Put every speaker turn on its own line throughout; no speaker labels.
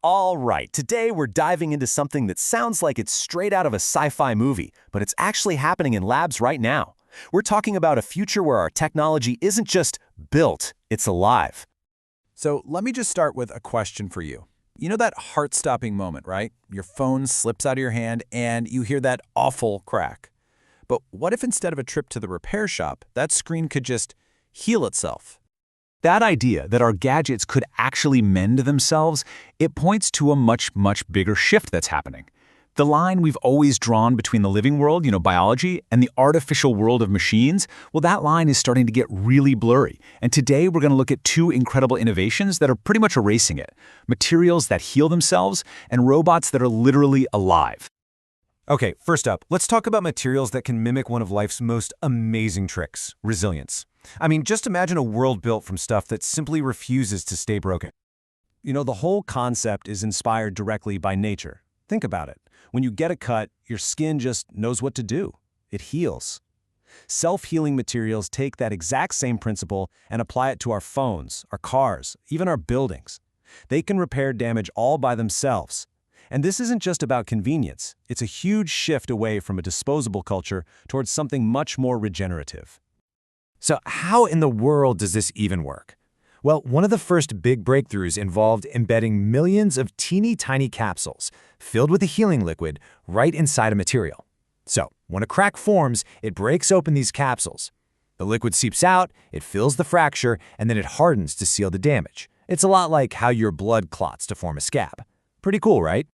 All right, today we're diving into something that sounds like it's straight out of a sci-fi movie, but it's actually happening in labs right now. We're talking about a future where our technology isn't just built, it's alive.
So let me just start with a question for you. You know that heart-stopping moment, right? Your phone slips out of your hand and you hear that awful crack. But what if instead of a trip to the repair shop, that screen could just heal itself?
That idea that our gadgets could actually mend themselves, it points to a much bigger shift that's happening. The line we've always drawn between the living world, biology, and the artificial world of machines, well, that line is starting to get really blurry. And today we're going to look at two incredible innovations that are pretty much erasing it. Materials that heal themselves and robots that are literally alive.
Okay, first up, let's talk about materials that can mimic one of life's most amazing tricks, resilience. I mean, just imagine a world built from stuff that simply refuses to stay broken. The whole concept is inspired directly by nature. Think about it. When you get a cut, your skin just knows what to do. It heals. Self-healing materials take that exact same principle and apply it to our phones, our cars, even our buildings. They can repair damage all by themselves. And this isn't just about convenience. It's a huge shift away from a disposable culture towards something much more regenerative. So how in the world does this even work? Well, one of the first big breakthroughs involved embedding millions of teeny tiny capsules filled with a healing liquid right inside a material. So when a crack forms, it breaks open these capsules. The liquid seeps out, it fills the fracture, and then it hardens to seal the damage. It's a lot like how your blood clots to form a scab. Pretty cool, right?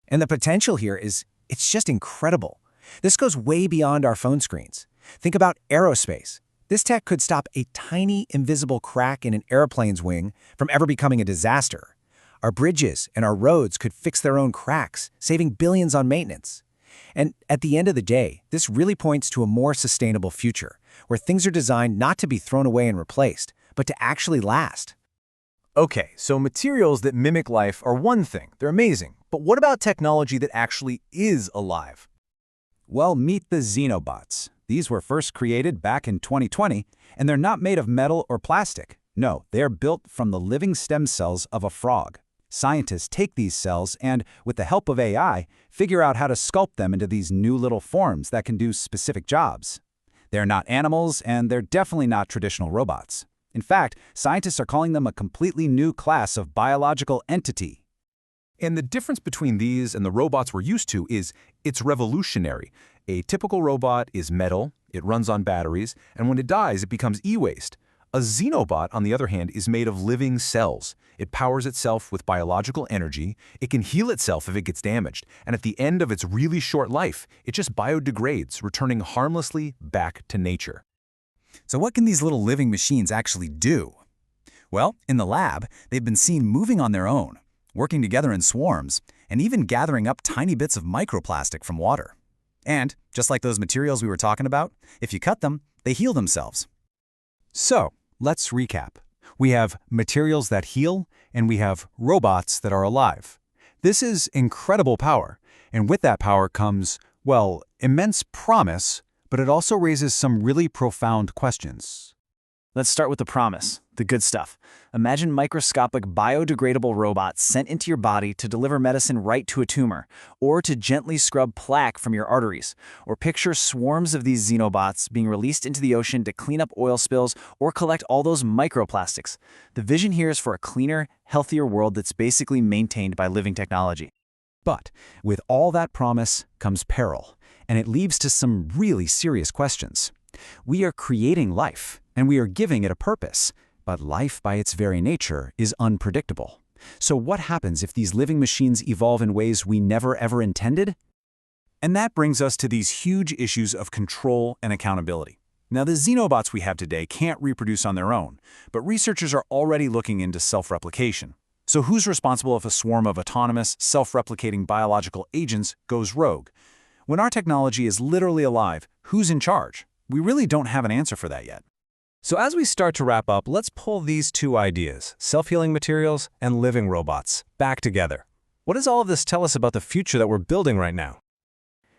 And the potential here it's just incredible. This goes way beyond our phone screens. Think about aerospace. This tech could stop a tiny, invisible crack in an airplane's wing from ever becoming a disaster. Our bridges and our roads could fix their own cracks, saving billions on maintenance. And at the end of the day, this really points to a more sustainable future, where things are designed not to be thrown away and replaced, but to actually last.
Okay, so materials that mimic life are one thing. They're amazing. But what about technology that actually is alive?
Well, meet the Xenobots. These were first created back in 2020, and they're not made of metal or plastic. No, they're built from the living stem cells of a frog. Scientists take these cells and, with the help of AI, figure out how to sculpt them into these new little forms that can do specific jobs. They're not animals, and they're definitely not traditional robots. In fact, scientists are calling them a completely new class of biological entity.
And the difference between these and the robots we're used to is it's revolutionary. A typical robot is metal, it runs on batteries, and when it dies, it becomes e-waste. A Xenobot, on the other hand, is made of living cells. It powers itself with biological energy, it can heal itself if it gets damaged, and at the end of its really short life, it just biodegrades, returning harmlessly back to nature.
So what can these little living machines actually do? Well, in the lab, they've been seen moving on their own, working together in swarms, and even gathering up tiny bits of microplastic from water. And, just like those materials we were talking about, if you cut them, they heal themselves.
So, let's recap. We have materials that heal, and we have robots that are alive. This is incredible power, and with that power comes, well, immense promise, but it also raises some really profound questions.
Let's start with the promise, the good stuff. Imagine microscopic biodegradable robots sent into your body to deliver medicine right to a tumor, or to gently scrub plaque from your arteries. Or picture swarms of these Xenobots being released into the ocean to clean up oil spills or collect all those microplastics. The vision here is for a cleaner, healthier world that's basically maintained by living technology.
But with all that promise comes peril, and it leads to some really serious questions. We are creating life, and we are giving it a purpose, but life by its very nature is unpredictable. So what happens if these living machines evolve in ways we never ever intended? And that brings us to these huge issues of control and accountability. Now, the Xenobots we have today can't reproduce on their own, but researchers are already looking into self-replication. So who's responsible if a swarm of autonomous, self-replicating biological agents goes rogue? When our technology is literally alive, who's in charge? We really don't have an answer for that yet.
So as we start to wrap up, let's pull these two ideas, self-healing materials and living robots, back together. What does all of this tell us about the future that we're building right now?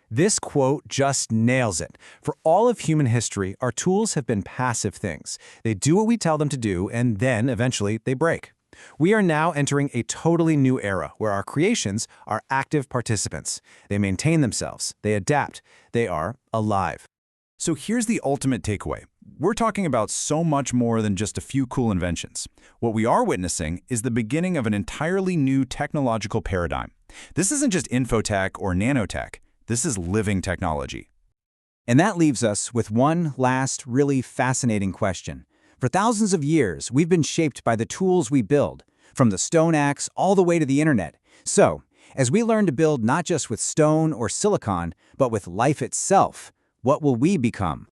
This quote just nails it. For all of human history, our tools have been passive things. They do what we tell them to do, and then, eventually, they break.
We are now entering a totally new era where our creations are active participants. They maintain themselves, they adapt, they are alive.
So here's the ultimate takeaway. We're talking about so much more than just a few cool inventions. What we are witnessing is the beginning of an entirely new technological paradigm. This isn't just infotech or nanotech. This is living technology.
And that leaves us with one last, really fascinating question. For thousands of years, we've been shaped by the tools we build, from the stone axe all the way to the internet. So, as we learn to build not just with stone or silicon, but with life itself, what will we become?